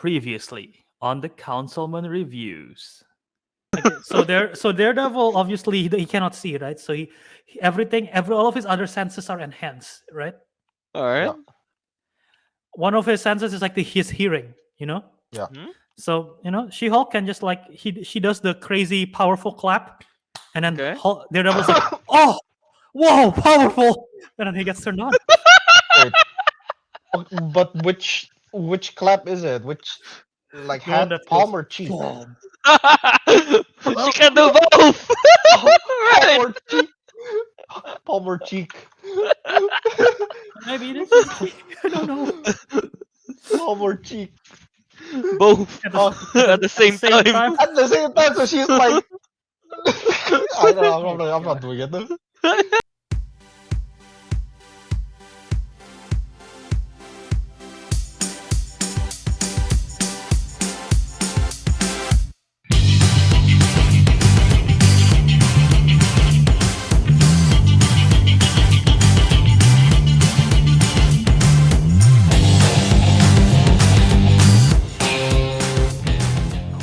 Previously on the Councilman reviews. Okay, so Daredevil obviously he cannot see, right? So all of his other senses are enhanced, right? All right. Yeah. One of his senses is like his hearing, you know. Yeah. Hmm? So She-Hulk can just like she does the crazy powerful clap, and then Okay. Daredevil's like, oh, whoa, powerful, and then he gets turned on. Wait. But which clap is it? Which like The one hand, that palm goes or cheek? boom. She can do both. Palm Right. or cheek? Palm or cheek? Maybe it is his cheek. I don't know. Palm or cheek? Both At the, Oh, at the at the same same time. time, at the same time, so she's like, I know, oh I'm not god. doing it.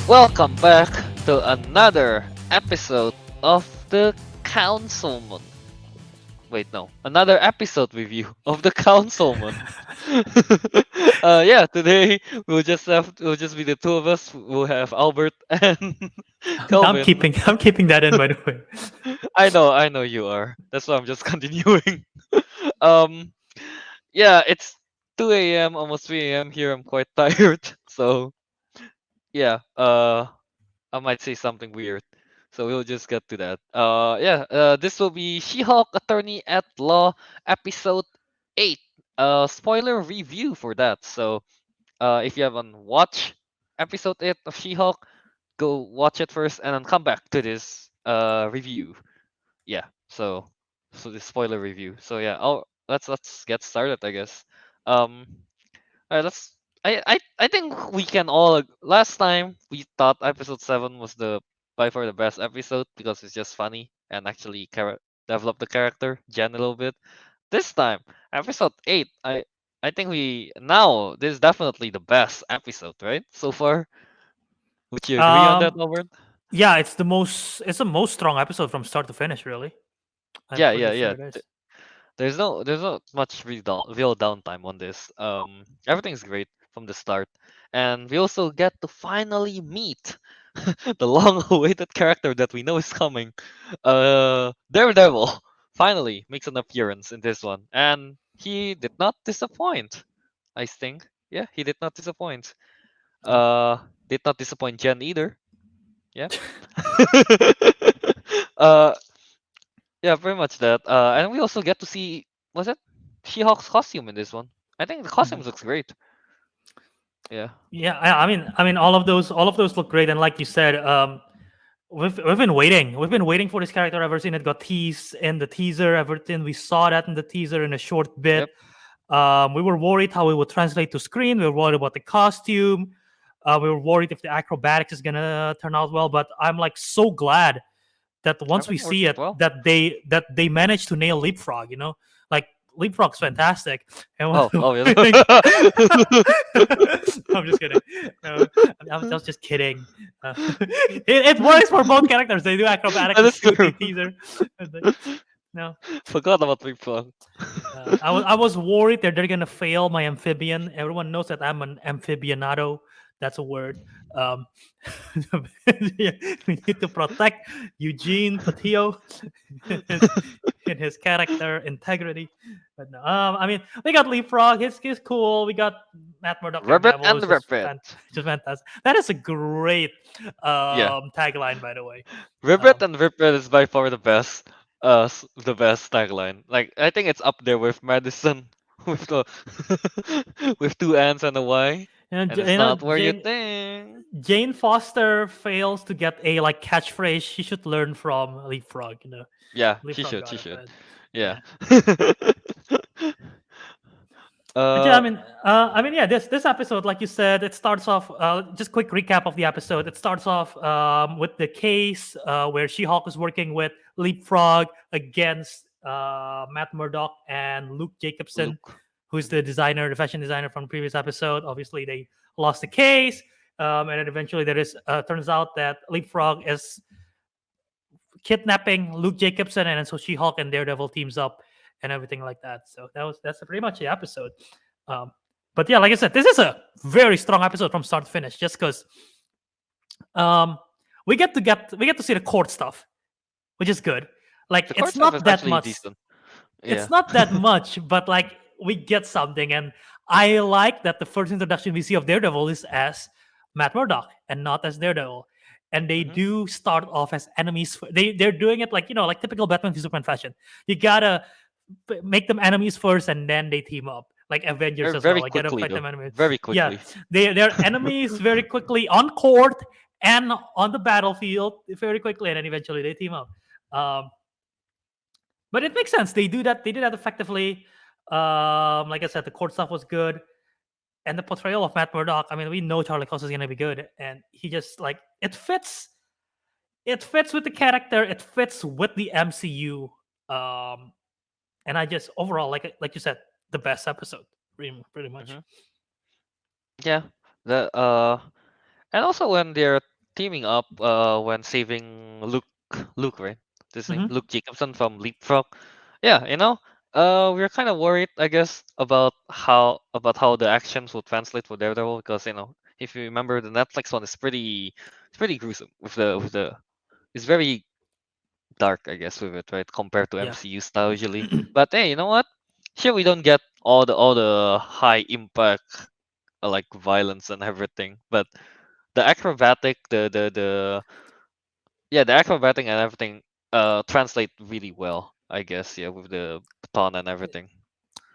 Welcome back to another episode of the Councilman. Wait, no, another episode review of the Councilman. Yeah, today we'll just be the two of us. We'll have Albert and I'm Kelvin. keeping that in, by the way. I know you are. That's why I'm just continuing. um, yeah, it's 2 a.m., almost 3 a.m. here. I'm quite tired, so yeah. I might say something weird. So we'll just get to that. Yeah. This will be She-Hulk Attorney at Law episode 8. Spoiler review for that. So, if you haven't watched episode 8 of She-Hulk, go watch it first and then come back to this review. Yeah. So the spoiler review. So yeah. Let's get started, I guess. Um. Let's. I think we can all. Last time we thought episode 7 was the by far the best episode because it's just funny and actually develop the character Jen a little bit. This time, episode 8, I think we now this is definitely the best episode, right? So far, would you agree on that, Um, Albert? yeah, it's the most strong episode from start to finish. Really, I'm Yeah, pretty yeah, sure yeah. it is. There's not much real downtime on this. Everything's great from the start, and we also get to finally meet the long-awaited character that we know is coming. Daredevil finally makes an appearance in this one, and he did not disappoint. I think, yeah, he did not disappoint. Did not disappoint Jen either. Yeah. uh, yeah, pretty much that. And we also get to see, was it She-Hulk's costume in this one? I think the Mhm. costume looks great. Yeah. Yeah, I mean, all of those look great, and like you said, we've been waiting. We've been waiting for this character ever since it got teased in the teaser. Everything we saw that in the teaser in a short bit. Yep. We were worried how it would translate to screen. We were worried about the costume. We were worried if the acrobatics is gonna turn out well. But I'm like so glad that once we Everything works see out it, well. that they managed to nail leapfrog. Like leapfrog's fantastic. And Oh, oh yeah. I'm just kidding. No, I was just kidding. It works for both characters. They do acrobatics That in is the true. teaser. No, Forgot about Leapfrog. I was worried that they're gonna fail my amphibian. Everyone knows that I'm an amphibianado. That's a word. Um, yeah, we need to protect Eugene Patillo his, in his character integrity. But no, I mean, we got Leapfrog. He's cool. We got Matt Murdock Ribbit Daredevil. and It's just, Ribbit. just fantastic. That is a great Yeah. tagline, by the way. Ribbit Um, and Ribbit is by far the best. The best tagline. Like I think it's up there with Madison, with the with two N's and a Y, and it's not where you think. Jane Foster fails to get a like catchphrase. She should learn from Leapfrog. Yeah, she Leapfrog should. got She it. should. But, Yeah. yeah. But yeah, uh. yeah. This episode, like you said, it starts off. Just quick recap of the episode. It starts off with the case where She-Hulk is working with Leapfrog against Matt Murdock and Luke Jacobson, Luke. who's the fashion designer from the previous episode. Obviously, they lost the case, and then eventually there is turns out that Leapfrog is kidnapping Luke Jacobson, and then so She-Hulk and Daredevil teams up and everything like that. So that's pretty much the episode. Um, but yeah, like I said, this is a very strong episode from start to finish, just because um, we get to see the court stuff, which is good. Like The court it's stuff is not that actually much. decent. It's Yeah. not that much, but like we get something, and I like that the first introduction we see of Daredevil is as Matt Murdock and not as Daredevil. And they Hmm. do start off as enemies. They're doing it like like typical Batman v Superman fashion. You gotta make them enemies first, and then they team up. Like Avengers as well. Very Like gotta quickly fight though. them enemies. Very Yeah, quickly. they're enemies very quickly on court and on the battlefield very quickly, and then eventually they team up. Um, but it makes sense. They do that. They did that effectively. Like I said, the court stuff was good, and the portrayal of Matt Murdock. I mean, we know Charlie Cox is gonna be good, and he just like it fits. It fits with the character. It fits with the MCU. Um, and I just overall like you said, the best episode, pretty much. Hmm. Yeah. The and also when they're teaming up, when saving Luke, right? This name, Hmm. Luke Jacobson from Leapfrog. Yeah, we're kind of worried, I guess, about how the actions will translate for Daredevil, because if you remember, the Netflix one is pretty gruesome with the it's very dark, I guess, with it, right, compared to Yeah. MCU style usually. But hey, you know what? Here we don't get all the high impact, like violence and everything, but the acrobatic, the acrobatic and everything translate really well, I guess, yeah, with the baton and everything.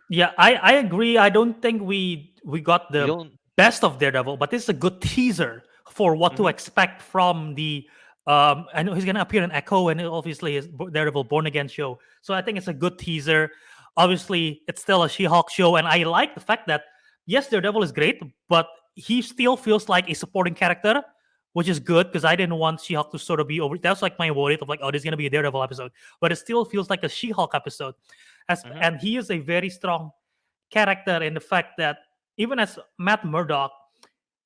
Yeah, I agree. I don't think we got We the don't. best of Daredevil, but this is a good teaser for what to Mm-hmm, expect from the. I know he's gonna appear in Echo, and obviously his Daredevil Born Again show. So I think it's a good teaser. Obviously, it's still a She-Hulk show, and I like the fact that yes, Daredevil is great, but he still feels like a supporting character, which is good because I didn't want She-Hulk to sort of be over. That's like my worry of like, oh, there's gonna be a Daredevil episode, but it still feels like a She-Hulk episode mm-hmm. and he is a very strong character in the fact that even as Matt Murdock,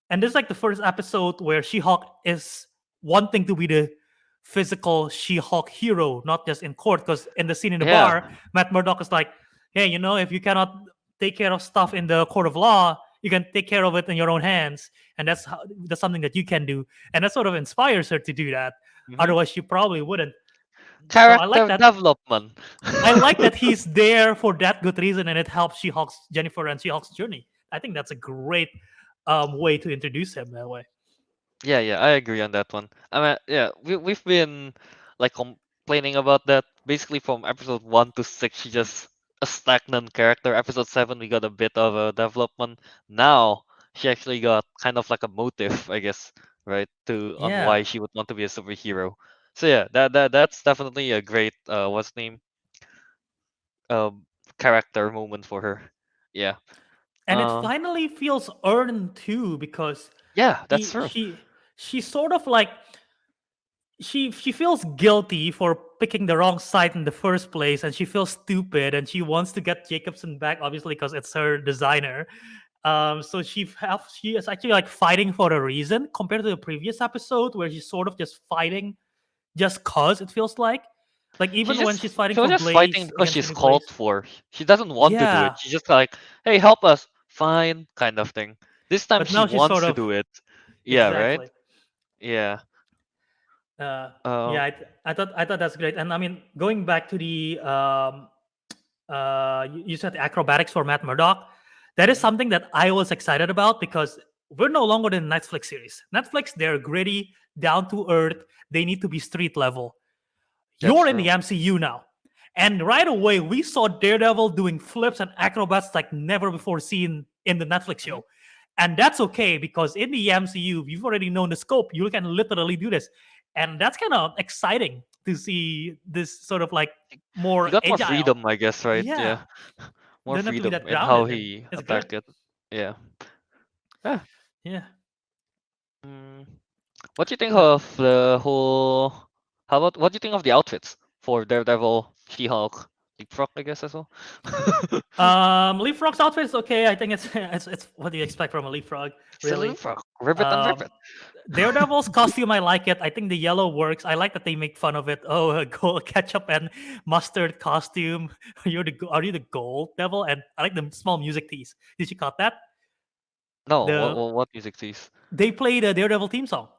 and this is like the first episode where She-Hulk is wanting to be the physical She-Hulk hero, not just in court. Because in the scene in the Yeah, bar, Matt Murdock is like, "Hey, if you cannot take care of stuff in the court of law, you can take care of it in your own hands, and that's something that you can do." And that sort of inspires her to do that. mm-hmm. Otherwise, she probably wouldn't. So I like Character that. development. I like that he's there for that good reason, and it helps She-Hulk's Jennifer and She-Hulk's journey. I think that's a great way to introduce him that way. Yeah, yeah, I agree on that one. I mean, yeah, we've been like complaining about that basically from episode 1 to 6. She just a stagnant character. Episode 7, we got a bit of a development. Now she actually got kind of like a motive, I guess, right, to on Yeah, why she would want to be a superhero. So yeah, that's definitely a great what's name um character moment for her. Yeah. and it Uh, finally feels earned too because yeah, that's he true. she sort of like she feels guilty for picking the wrong side in the first place, and she feels stupid, and she wants to get Jacobson back, obviously because it's her designer. So she is actually like fighting for a reason compared to the previous episode where she's sort of just fighting just cause it feels like She even when just she's fighting she was for just fighting Blaze because against she's New called Blaze. for. She doesn't want to do it. Yeah, She's just like, "Hey, help us." Fine, kind of thing. This time but she now she's sort wants to of do it. Yeah, right? exactly. Yeah. Uh, Uh, yeah, I thought that's great, and I mean going back to the you said acrobatics for Matt Murdock. That is mhm, something that I was excited about because we're no longer in Netflix series. Netflix, they're gritty, down to earth. They need to be street level. that's You're in the true. MCU now. And right away, we saw Daredevil doing flips and acrobats like never before seen in the Netflix Mhm. show. And that's okay because in the MCU, you've already known the scope. You can literally do this. And that's kind of exciting to see this sort of like He more got more agile. freedom, I guess, right? Yeah. Yeah, more Don't have to be freedom that in how grounded. And he it's good. attacked it. Yeah. Yeah. Yeah. Mm. What do you think Uh, of the whole? How about what do you think of the outfits for Daredevil, She-Hulk? Leapfrog, I guess as well. Leapfrog's outfit is okay. I think it's what do you expect from a leapfrog, It's a really? leapfrog. Ribbit and Um, ribbit. Daredevil's costume, I like it. I think the yellow works. I like that they make fun of it. Oh, ketchup and mustard costume. Are you the gold devil? And I like the small music piece. Did you caught that? No, The what music tease? They play the Daredevil theme song.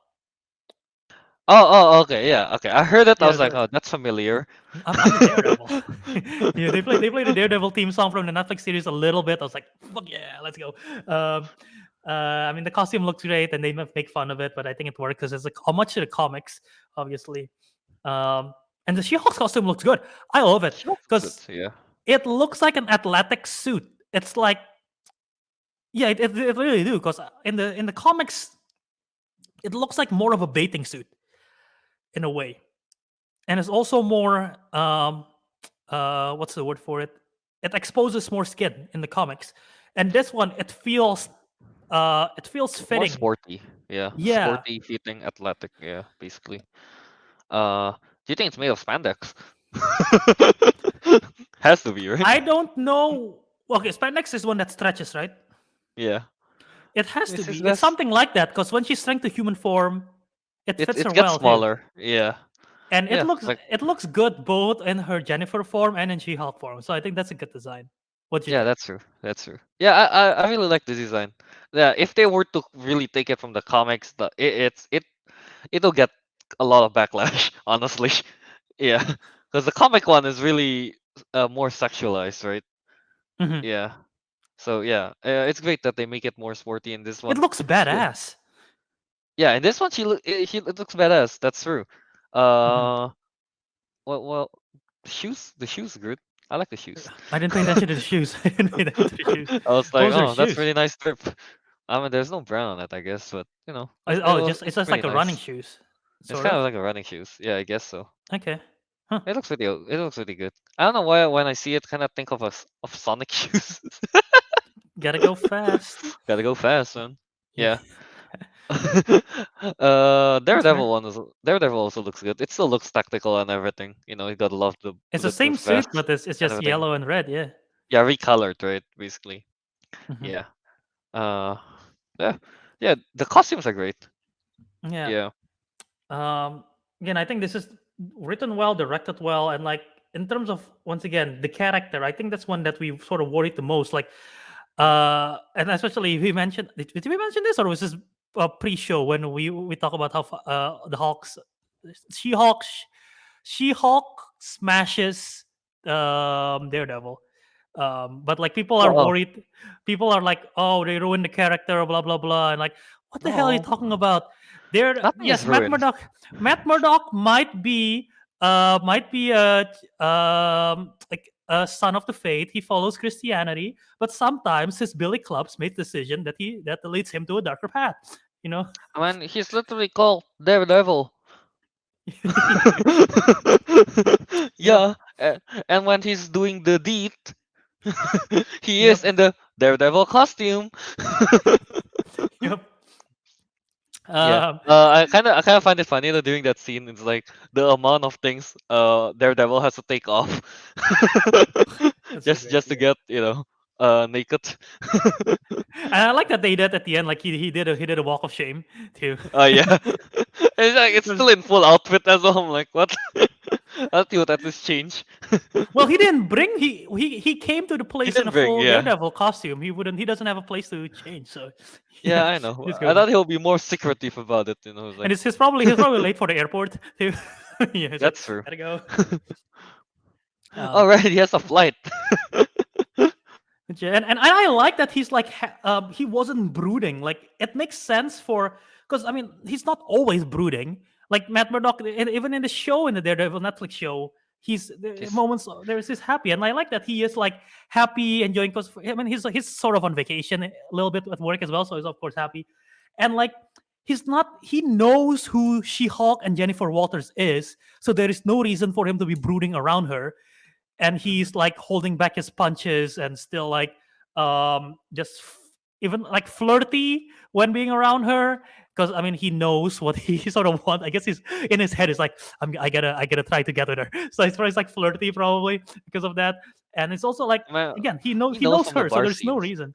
Okay, yeah, okay. I heard it. I Yeah, was like, oh, that's familiar. I'm the Daredevil. Yeah, they play the Daredevil theme song from the Netflix series a little bit. I was like, fuck yeah, let's go. Um, I mean, the costume looks great, and they make fun of it, but I think it works because it's like how much to the comics, obviously. And the She-Hulk's costume looks good. I love it She looks good. because Yeah. it looks like an athletic suit. It's like, yeah, it really do. Because in the comics, it looks like more of a bathing suit in a way, and it's also more what's the word for it? It exposes more skin in the comics, and this one it feels It's more fitting. sporty. Yeah. Yeah, Sporty, fitting, athletic. Yeah, basically. Do you think it's made of spandex? Has to be, right? I don't know. Okay, spandex is one that stretches, right? Yeah. It has to This is be. It's best. something like that because when she's strength to human form, it It fits it her gets well too, smaller. Yeah. and it Yeah. looks Like it looks good both in her Jennifer form and in She-Hulk form. So I think that's a good design. What do you yeah, think? that's true. That's true. Yeah, I really like the design. Yeah, if they were to really take it from the comics, it'll get a lot of backlash, honestly. Yeah, because the comic one is really more sexualized, right? Mhm. Yeah. So yeah, it's great that they make it more sporty in this It one. looks Yeah, badass. yeah. In this one, it looks badass. That's true. Mhm. Uh, well, the shoes are good. I like the shoes. I didn't pay attention to the shoes. I didn't pay attention to the shoes. I was What like, was her oh, that's shoes? really nice drip. I mean, there's no brown on it, I guess, but Oh, it's it's just pretty like a running nice. shoes, It's sort kind of. of like a running shoes. Yeah, I guess so. Okay. Huh. It looks really good. I don't know why when I see it, kind of think of Sonic shoes. Gotta go fast. Gotta go fast, man. Yeah. Yeah. That's fair. Daredevil also looks good. It still looks tactical and everything. You gotta love the It's the same bulletproof suit, vest but it's and just everything. yellow and red. Yeah. Yeah, recolored, right? Basically. Hmm. Yeah. Uh, yeah, yeah. The costumes are great. Yeah. Yeah. Um. Again, I think this is written well, directed well, and like in terms of once again the character, I think that's one that we sort of worried the most. Like, and especially we mentioned did we mention this or was this pre-show when we talk about how the Hawks, She-Hulk, She-Hulk smashes Daredevil. But like people are Oh, worried. People are like, "Oh, they ruined the character," blah blah blah, and like, what the hell are you no, talking about? There, nothing yes, is Matt ruined. Murdock. Matt Murdock might be like a son of the faith. He follows Christianity, but sometimes his Billy Clubs make decision that leads him to a darker path. You know. I mean, he's literally called Daredevil. Yep. Yeah, and when he's doing the deed, he is Yep. in the Daredevil costume. Yep. Yeah. Um, I kind of find it funny that during that scene, it's like the amount of things Daredevil has to take off, that's so just great. just to Yeah. get naked. And I like that they did at the end. Like he did a walk of shame too. Oh yeah, it's like it's 'Cause- still in full outfit as well. I'm like, what? I'll see what that is change. well, he didn't bring he came to the He place in didn't a bring, full yeah, Daredevil costume. He doesn't have a place to change. So yeah, yeah, I know. he's I good. thought he'll be more secretive about it. And Like he's probably late for the airport too. Yeah, he's like, that's true. gotta go. Um, Alright, he has a flight. Yeah, and I like that he's like he wasn't brooding. Like it makes sense for because I mean he's not always brooding. Like Matt Murdock, even in the show in the Daredevil Netflix show, he's the He's moments there is this happy, and I like that he is like happy, enjoying. Because I mean he's sort of on vacation a little bit at work as well, so he's of course happy, and like he's not. He knows who She-Hulk and Jennifer Walters is, so there is no reason for him to be brooding around her, and Mhm. he's like holding back his punches and still like just even like flirty when being around her, because I mean he knows what he sort of wants. I guess he's in his head is like I gotta try to get with her. So it's probably like flirty probably because of that. And it's also like Well, again he he knows knows from the her, so bar there's no scenes. reason.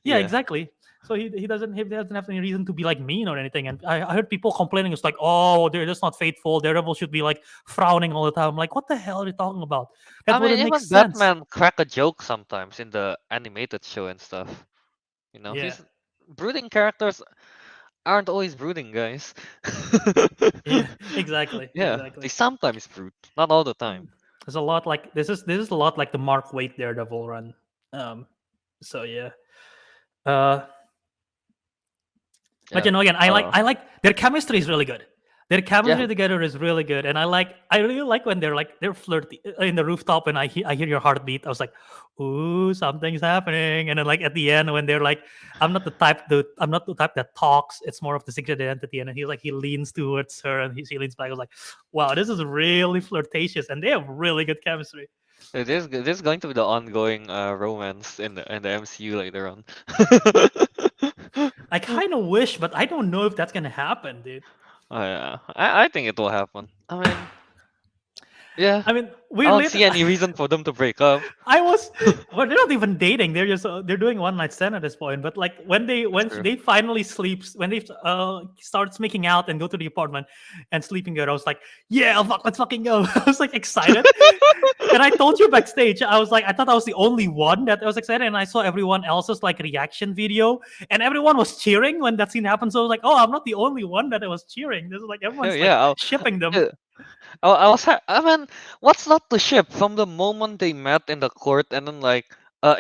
Yeah, Yeah. exactly. So he doesn't have any reason to be like mean or anything. And I heard people complaining. It's like, oh, they're just not faithful. Daredevil should be like frowning all the time. I'm like, what the hell are you talking about? I That mean, wouldn't make even sense. Batman crack a joke sometimes in the animated show and stuff. You know, Yeah, he's brooding characters aren't always brooding, guys. yeah, exactly, Yeah, they exactly. sometimes brood, not all the time. There's a lot like this is a lot like the Mark Waid Daredevil run. Um, so yeah. Uh, But Yeah. again, I like Uh, I like their chemistry is really good. Their yeah. chemistry together is really good, and I really like when they're flirty in the rooftop, and I hear your heartbeat. I was like, ooh, something's happening. And then like at the end when they're like, I'm not the type that talks. It's more of the secret identity. And then he leans towards her, and she leans back. I was like, wow, this is really flirtatious, and they have really good chemistry. This is going to be the ongoing romance in the MCU later on. I kind of wish, but I don't know if that's gonna happen, dude. Oh yeah, I think it will happen. I mean, yeah, I mean, I we don't lit. see any reason for them to break up. I was well, they're not even dating. They're just they're doing one night stand at this point. But like That's when true. they finally sleeps, when they starts making out and go to the apartment and sleeping there, I was like, yeah, fuck, let's fucking go. I was like excited, and I told you backstage, I was like, I thought I was the only one that was excited, and I saw everyone else's like reaction video, and everyone was cheering when that scene happened. So I was like, oh, I'm not the only one that was cheering. This is like Yeah, everyone's like yeah. shipping them. Yeah, I mean, what's not to ship from the moment they met in the court and then like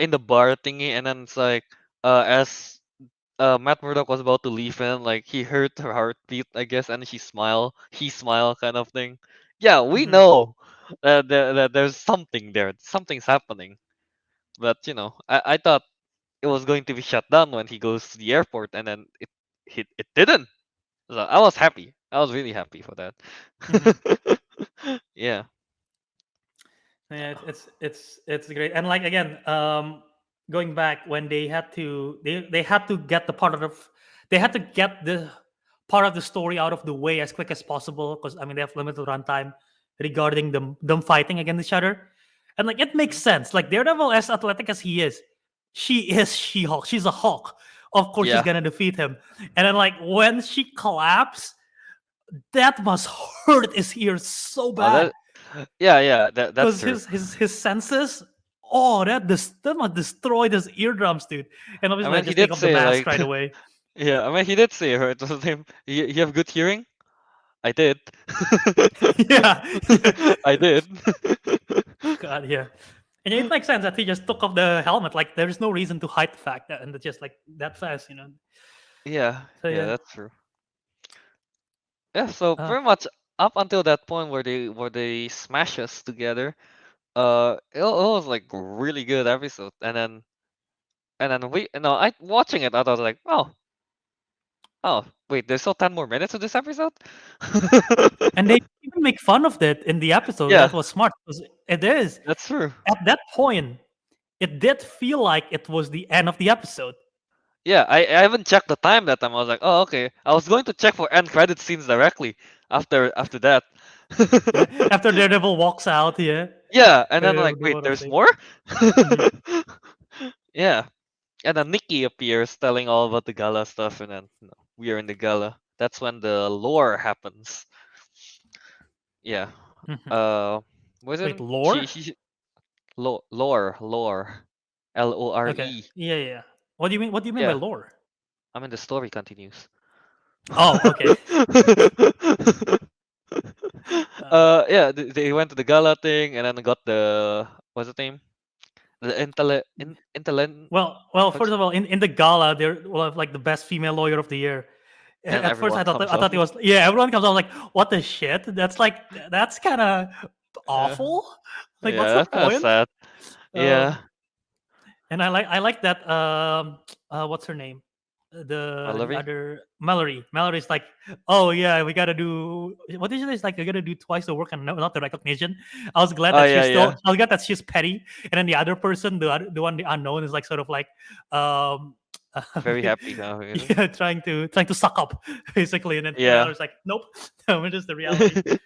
in the bar thingy and then it's like as Matt Murdock was about to leave and like he heard her heartbeat, I guess, and he smile kind of thing. Yeah, we Hmm. know that there's something there, something's happening. But you know, I thought it was going to be shut down when he goes to the airport and then it didn't. So I was happy. I was really happy for that. Hmm. Yeah. Yeah, it's great. And like again, going back when they had to get the part of they had to get the part of the story out of the way as quick as possible, because I mean they have limited runtime regarding them fighting against each other. And like it makes Mhm. sense. Like Daredevil, as athletic as he is, she is She-Hulk. She's a Hulk. Of course she's Yeah. gonna defeat him. And then like when she collapsed, that must hurt his ears so Oh, bad, that. Yeah, yeah. That's because true. his senses, oh, that must destroy his eardrums, dude. And I obviously I mean, he just take did off the say mask like, right away. yeah. I mean, he did say right. It was him. You have good hearing. I did. Yeah, yeah. I did. God, yeah. And it makes sense that he just took off the helmet. Like there's no reason to hide the fact that, and it's just like that fast. Yeah, So yeah. yeah. That's true. Yeah. So uh pretty much up until that point where they smash us together, it was like really good episode, and then we, you know, I watching it, I was like, oh, wait, there's still 10 more minutes of this episode. and they even make fun of that in the episode. Yeah, That was smart, because it is that's true. at that point it did feel like it was the end of the episode. Yeah, I haven't checked the time that time. I was like, oh, okay. I was going to check for end credit scenes directly after that. Yeah, after Daredevil walks out, yeah. Yeah, and then like, The wait, one of there's the more? Mhm. Yeah, and then Nikki appears telling all about the gala stuff, and then we are in the gala. That's when the lore happens. Yeah. Mhm. Uh, Wait, wasn't lore? lore, Lore. Okay. Yeah, yeah, yeah. What do you mean? What do you mean by Yeah, lore? I mean the story continues. Oh, okay. Uh, Yeah, they went to the gala thing and then got the what's the name? The intellect well. what's First of all, in the gala, they're will have like the best female lawyer of the year. and At first, everyone comes I up. thought it was, yeah. Everyone comes out like, what the shit? That's kind of Yeah, awful. Like, what's yeah, the that's kind of point? sad. Yeah, Um, and I like that. What's her name? The Mallory. other Mallory. Mallory's like, oh yeah, we gotta do what is it? It's like we gotta do twice the work and not the recognition. I was glad Oh that yeah, yeah. I was glad that she's petty, and then the other person, the one the unknown, is like sort of like, um Very happy now. Yeah, trying to suck up basically, and then Yeah. Mallory's like, nope, no, it is the reality.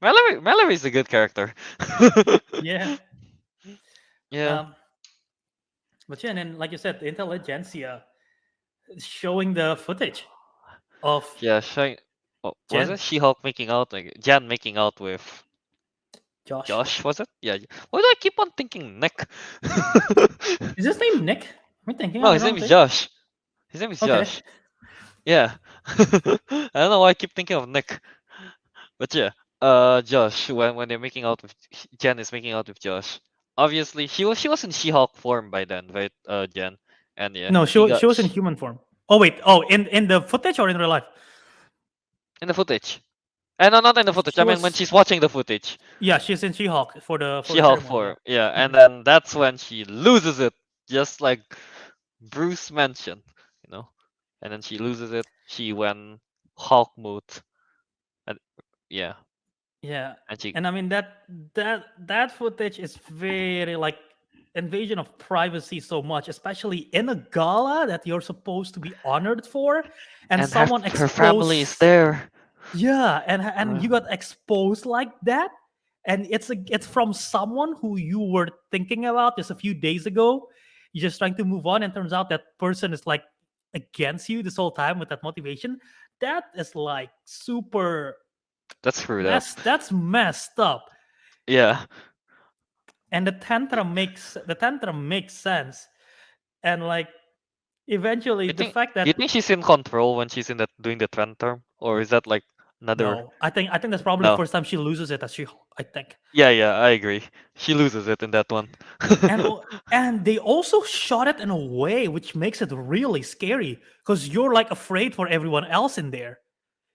Mallory is a good character. Yeah. Yeah. Um, but yeah, and then like you said, the intelligentsia showing the footage of Yeah, showing. Oh, was Jen, it She-Hulk making out, like Jan making out with Josh. Josh? Was it? Yeah. Why do I keep on thinking Nick? Is his name Nick? Am I thinking No, of the his name wrong is thing? Josh. His name is Okay. Josh. Yeah. I don't know why I keep thinking of Nick, but yeah. Josh, when they're making out with Jen is making out with Josh. Obviously, she was in She-Hulk form by then, right? Jen, and yeah, No, she she got was in human form. Oh wait. Oh, in the footage or in real life? in the footage. And no, not in the footage. She I mean, when was. she's watching the footage, Yeah, she's in She-Hulk for the She-Hulk ceremony. Yeah. form. Yeah, and Mhm. then that's when she loses it, just like Bruce mentioned, you know. And then she loses it. She went Hulk mode, and yeah, Yeah, and she and I mean that footage is very like invasion of privacy so much, especially in a gala that you're supposed to be honored for, and and her someone her family is exposed. there. Yeah, and Uh, you got exposed like that, and it's from someone who you were thinking about just a few days ago. You're just trying to move on, and turns out that person is like against you this whole time with that motivation. That is like super that's screwed up. that's messed up. Yeah. And the tantrum makes sense. And like eventually You the think fact you that think she's in control when she's in that doing the trend term, or is that like another? no, I think that's probably the No. first time she loses it as She-Hulk, I think. Yeah, yeah, I agree. She loses it in that one. And they also shot it in a way which makes it really scary because you're like afraid for everyone else in there,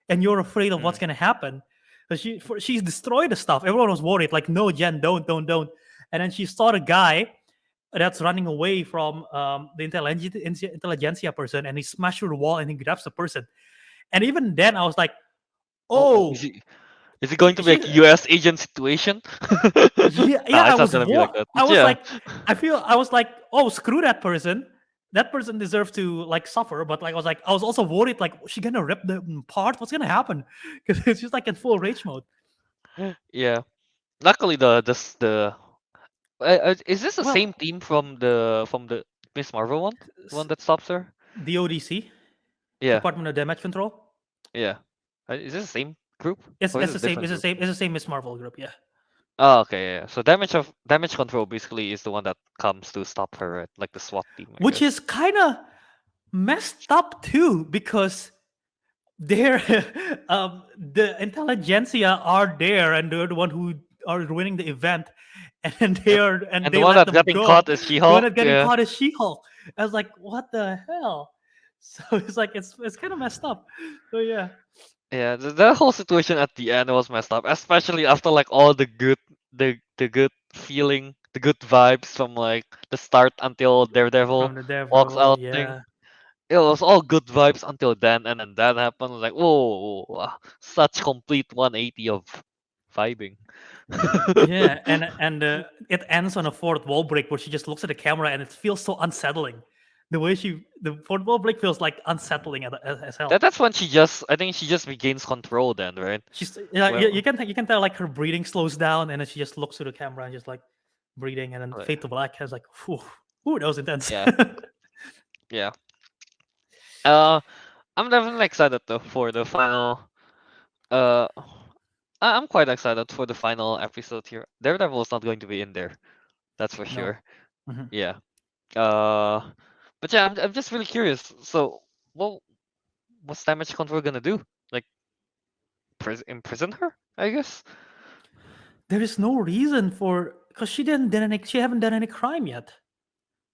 and you're afraid of what's Mm. gonna happen. Because she's destroyed the stuff. Everyone was worried, like, no, Jen, don't. And then she saw the guy that's running away from the intelligentsia person, and he smashed through the wall and he grabs the person. And even then, I was like, Oh, oh, is it going to be she, like U.S. agent situation? yeah, No, yeah. I it's not was gonna be like war. that. I But was yeah, like, I was like, oh, screw that person. That person deserves to like suffer. But like, I was also worried, like, she gonna rip them apart? What's gonna happen? Because it's just like in full rage mode. yeah. Luckily, the is this the Well, same team from the Miss Marvel one, the one that stops her? the ODC, Yeah, Department of Damage Control. yeah. Is this the same group It's or is it's it the a same. different It's the group? same. It's the same Miss Marvel group. Yeah. Oh, okay, yeah. So damage control basically is the one that comes to stop her, right? Like the SWAT team, I Which guess. is kind of messed up too, because they're the intelligentsia are there, and they're the one who are ruining the event, and Yep. and And the they one let that them getting go. caught is The one She-Hulk. that's getting Yeah. caught is She-Hulk. I was like, what the hell? So it's like it's kind of messed up. So yeah. Yeah, the whole situation at the end was messed up, especially after like all the good feeling, the good vibes from like the start until Daredevil From the walks devil, out thing. yeah. It was all good vibes until then, and then that happened. Like, whoa, wow, such complete 180 of vibing. Yeah, and it ends on a fourth wall break where she just looks at the camera and it feels so unsettling. The fourth wall break feels like unsettling as hell. That's when I think she just regains control then, right? She's yeah, Well, you can tell like her breathing slows down, and then she just looks to the camera and just like breathing, and then like, fade to black. I was like, whew, that was intense. yeah, yeah. Uh, I'm definitely excited though for the final. Uh, I'm quite excited for the final episode here. Daredevil is not going to be in there, that's for No. sure. Mhm. Yeah. Uh, but yeah, I'm just really curious. So, well, what's Damage Control gonna do? Like, imprison her? I guess. There is no reason for because she haven't done any crime yet.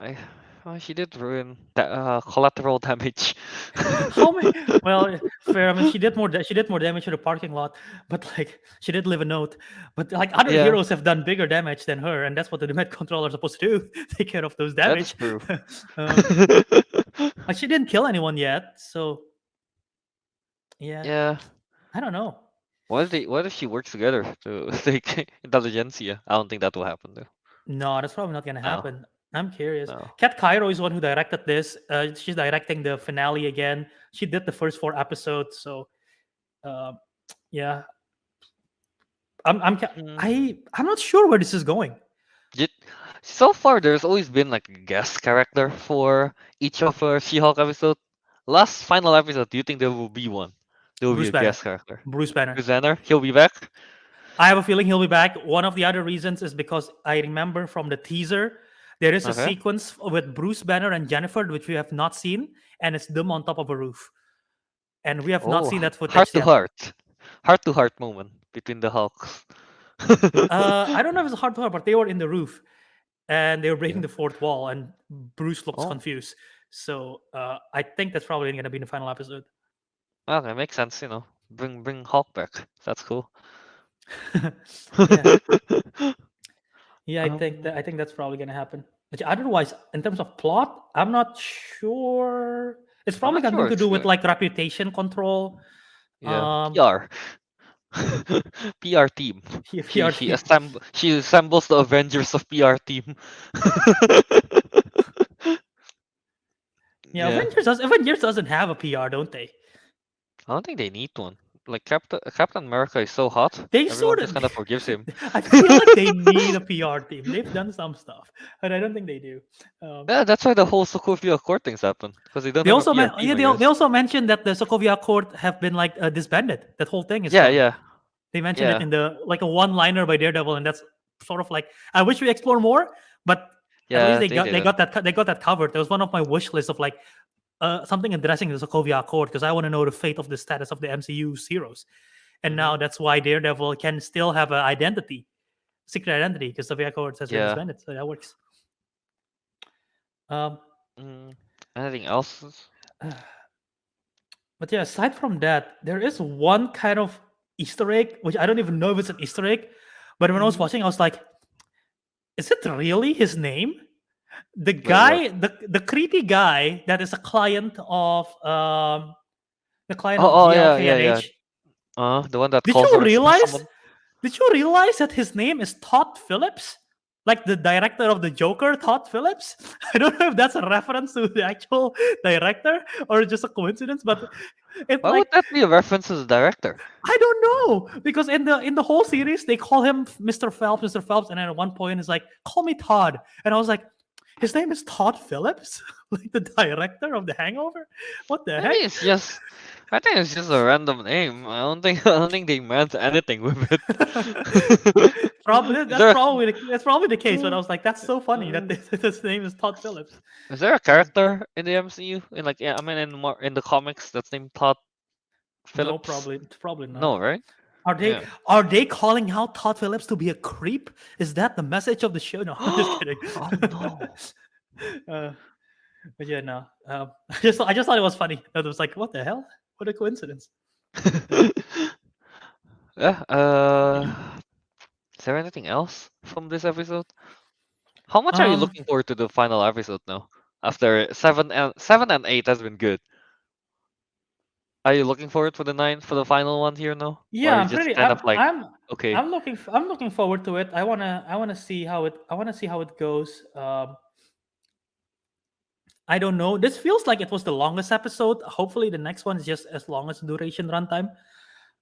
I, well, she did ruin that collateral damage. How many? Well, fair. I mean, she did more damage to the parking lot, but like she did leave a note. But like other Yeah, heroes have done bigger damage than her, and that's what the Met Controller is supposed to do: take care of those that is damage. true. um, like she didn't kill anyone yet, so yeah, Yeah. I don't know. What if she works together to take intelligentsia? I don't think that will happen though. No, that's probably not gonna No. happen. I'm curious. No. Kat Cairo is one who directed this. She's directing the finale again. She did the first 4 episodes, so uh, yeah. I'm ca- Mm. I'm not sure where this is going. Ju- So far, there's always been like a guest character for each of She-Hulk episode. Last final episode, do you think there will be one? There will be Bruce a Banner. guest character. Bruce Banner. Bruce Banner, he'll be back. I have a feeling he'll be back. One of the other reasons is because I remember from the teaser, there is a Okay. sequence with Bruce Banner and Jennifer, which we have not seen, and it's them on top of a roof. And we have not Oh, seen that heart footage to yet. heart to heart moment between the Hulks. I don't know if it's hard to hear, but they were in the roof and they were breaking Yeah. the fourth wall, and Bruce looks Oh, confused. So I think that's probably going to be in the final episode. okay, makes sense. Bring Hulk back. That's cool. Yeah, yeah. Um, I think that's probably going to happen. But otherwise, in terms of plot, I'm not sure. It's I'm probably not got sure something to it's do with good. like reputation control. Yeah, Um, PR. PR team. She PR she team. assemb she assembles the Avengers of PR team. Yeah, Yeah, Avengers doesn't have a PR, don't they? I don't think they need one. Like Captain America is so hot, They everyone sort just of. kind of forgives him. I feel like they need a PR team. They've done some stuff, but I don't think they do. Um, Yeah, that's why the whole Sokovia Accord things happen because they don't they have a also PR team, yeah, I they guess. also mentioned that the Sokovia Accord have been like disbanded. That whole thing is Yeah, gone. yeah, They mentioned it yeah, in the like a one-liner by Daredevil, and that's sort of like I wish we explore more, but at least yeah. They didn't. they got that covered. That was one of my wish lists of like something addressing the Sokovia Accord because I want to know the fate of the status of the MCU's heroes, and Hmm. now that's why Daredevil can still have an identity, secret identity, because Sokovia Accord has been Yeah. disbanded, so that works. Um, Mm, anything else? but yeah, aside from that, there is one kind of Easter egg which I don't even know if it's an Easter egg, but when I was Hmm. watching, I was like, is it really his name? The Wait, what? guy, the creepy guy that is a client of Oh, oh, yeah, yeah, yeah. GLK&H. The one that Did calls you her realize? someone. Did you realize that his name is Todd Phillips? Like the director of the Joker, Todd Phillips. I don't know if that's a reference to the actual director or just a coincidence, but it's Why like would that be a reference to the director? I don't know because in the whole series they call him Mr. Phelps, Mr. Phelps, and then at one point it's like, call me Todd, and I was like, his name is Todd Phillips, like the director of The Hangover. What the Maybe heck? it's just. I think it's just a random name. I don't think. I don't think they meant anything with it. Probably Is there that's probably the case. But I a, was like, that's so funny that uh, his name is Todd Phillips. is there a Uh, character in the MCU in like yeah? I mean in the comics that's named Todd no, Phillips? probably No, not. right? Are they Yeah. are they calling out Todd Phillips to be a creep? Is that the message of the show? No, I'm just kidding. Oh no. uh, but yeah, no. I just thought it was funny. It was like, what the hell? What a coincidence. Yeah. Is there anything else from this episode? How much are you Um, looking forward to the final episode now? After seven and eight has been good. Are you looking forward for the ninth for the final one here now? Or are yeah, you just kind I'm of like okay? I'm looking forward to it. I wanna see how it goes. I don't know. This feels like it was the longest episode. Hopefully, the next one is just as long as duration runtime.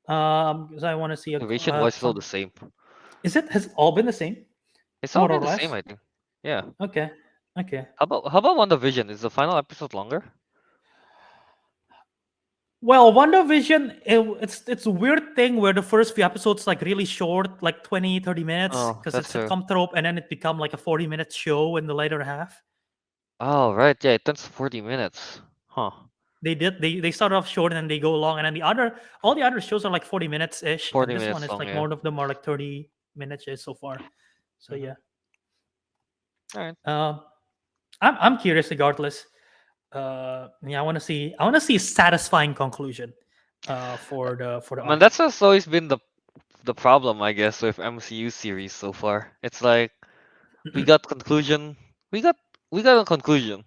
Because I want to see a Innovation was still the same. is it has it all been the same, It's all more been or the same, less? I think. Yeah. Okay, okay. How about WandaVision? Is the final episode longer? Well, WandaVision, it's a weird thing where the first few episodes like really short, like 20, 30 minutes, Oh, because that's it's a true. sitcom trope, and then it become like a 40-minute show in the later half. Oh, right. Yeah, it turns 40 minutes. Huh. They start off short and then they go long, and then all the other shows are like 40 minutes ish, and 40 this one minutes is long, like yeah. more of them are like 30 minutes ish so far. So Mm-hmm. yeah, All right. um, I'm curious regardless. Yeah, I want to see a satisfying conclusion, for the I mean, arc. that's just always been the problem, I guess, with MCU series so far. It's like we got conclusion, we got we got a conclusion,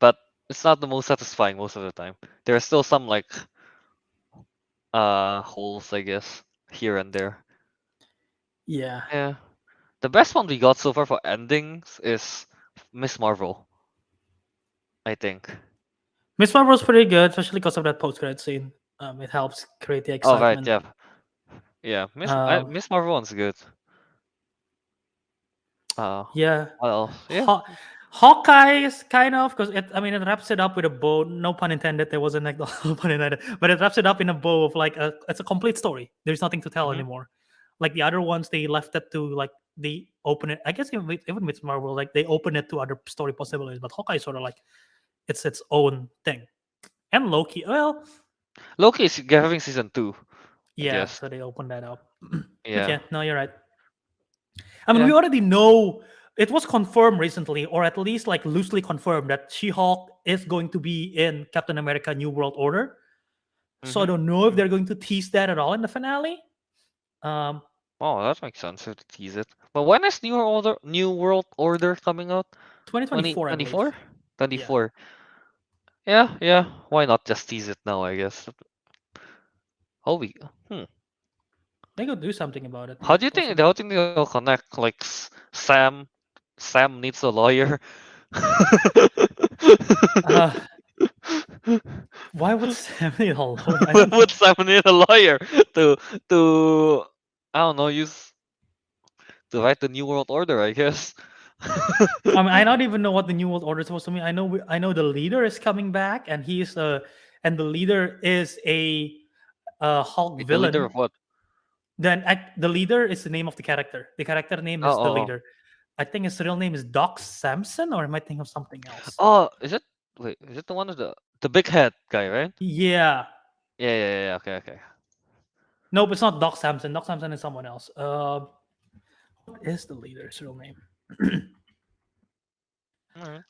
but it's not the most satisfying most of the time. There are still some like holes, I guess, here and there. Yeah. Yeah. The best one we got so far for endings is Miss Marvel, I think. Miss Marvel was pretty good, especially because of that post credit scene. It helps create the Oh right, excitement. yeah, yeah. Um, Miss Marvel one's good. Uh, yeah, what else? Yeah. Haw- Hawkeye is kind of because it. I mean, it wraps it up with a bow. No pun intended. There wasn't like no pun intended, but it wraps it up in a bow of like it's a complete story. There's nothing to tell Hmm. anymore. Like the other ones, they left it to like they open it. I guess even with Marvel, like they open it to other story possibilities. But Hawkeye is sort of like it's its own thing. And Loki, well, Loki is having season 2, I yeah. guess. So they opened that up. But Yeah. yeah, no, you're right. I mean, we Yeah. already know it was confirmed recently, or at least like loosely confirmed, that She-Hulk is going to be in Captain America: New World Order. So I Mm-hmm. don't know if they're going to tease that at all in the finale. Um, Oh, that makes sense if they tease it. But when is New World Order coming out? 2024, I believe. 2024? Yeah, 24. Yeah, yeah. Why not just tease it now, I guess. Oh, hmm. they could do something about it. How Yeah, do you think possibly. how do you think they'll connect? Like Sam needs a lawyer. Uh, why would Sam need a lawyer? I Why don't would know. Sam need a lawyer to to I don't know use to write the New World Order? I guess. I mean, I don't even know what the New World Order is supposed to mean. I know the leader is coming back, and and the leader is a Hulk Wait, the leader villain. of what? Then the leader is the name of the character. The character name Oh, is the oh, oh. leader. I think his real name is Doc Samson, or am I thinking of something else? Oh, is it? Wait, is it the one of the big head guy, right? Yeah. Yeah, yeah, yeah. Okay, okay. Nope, it's not Doc Samson. Doc Samson is someone else. What is the leader's real name? Alright.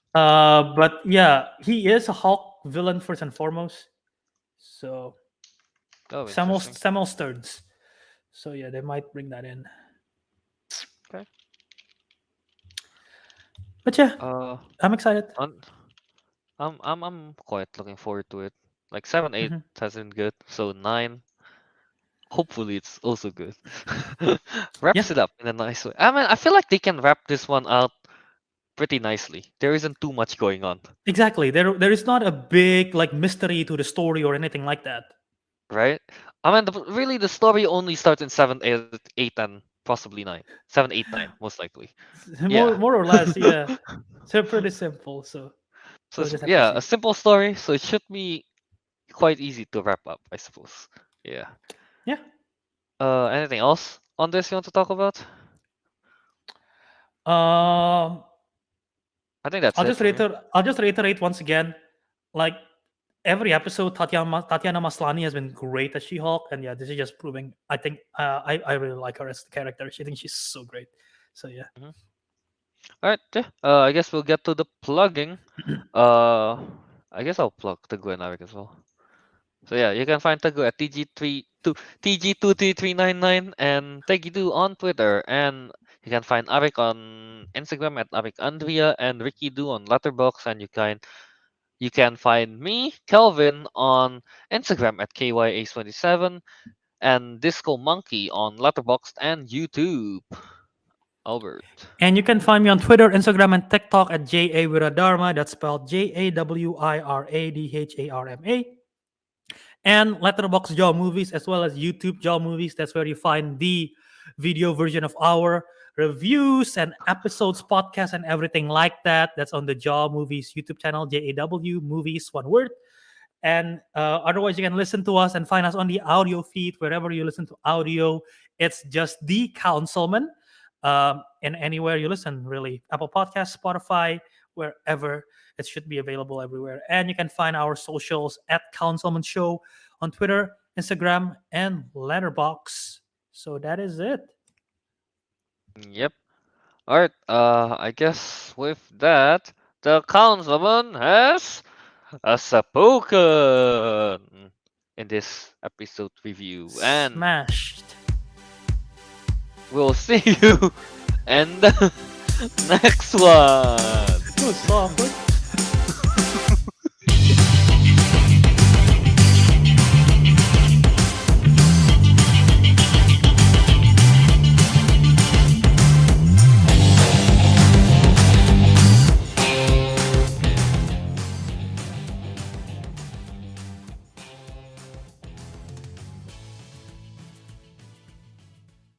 But yeah, he is a Hulk villain first and foremost. So Oh, interesting. Samuel Stearns. So yeah, they might bring that in. Okay. But yeah, Uh, I'm excited. on, I'm quite looking forward to it. Like 7, 8 Mhm. has been good, so 9, hopefully it's also good. Wraps Yeah, it up in a nice way. I mean, I feel like they can wrap this one out pretty nicely. There isn't too much going on, exactly. There is not a big like mystery to the story or anything like that. right? I mean, really, the story only starts in 7, 8, and possibly 9. 7, 8, 9, most likely. Yeah. More or less, yeah. So pretty simple. So So we'll just have to yeah, a see. simple story, so it should be quite easy to wrap up, I suppose. Yeah. Yeah. Anything else on this you want to talk about? Um, I think that's it for me. I'll just reiterate once again. Like every episode, Tatiana Maslany has been great as She-Hulk, and yeah, this is just proving. I think I really like her as the character. She thinks she's so great. So yeah. Mhm. All right. Yeah. I guess we'll get to the plugging. Uh, I guess I'll plug Tagu and Arik as well. So yeah, you can find Tagu at TG23399 and Tagidu on Twitter, and you can find Arik on Instagram at Arik Andrea and Ricky Do on Letterboxd, and you can find me, Kelvin, on Instagram at KYAce27 and Disco Monkey on Letterboxd and YouTube. Albert. And you can find me on Twitter, Instagram, and TikTok at JA That's spelled JAWIRADHARMA. And Letterboxd Jaw Movies, as well as YouTube Jaw Movies. That's where you find the video version of our reviews and episodes, podcasts, and everything like that. That's on the Jaw Movies YouTube channel, JAW Movies, one word. And otherwise, you can listen to us and find us on the audio feed wherever you listen to audio. It's just the Councilman. And anywhere you listen, really, Apple Podcasts, Spotify, wherever, it should be available everywhere. And you can find our socials at Councilmen Show on Twitter, Instagram, and Letterbox. So that is it. Yep. Alright, I guess with that, the councilman has spoken in this episode review, and Smashed. we'll see you in the next one. It was soft.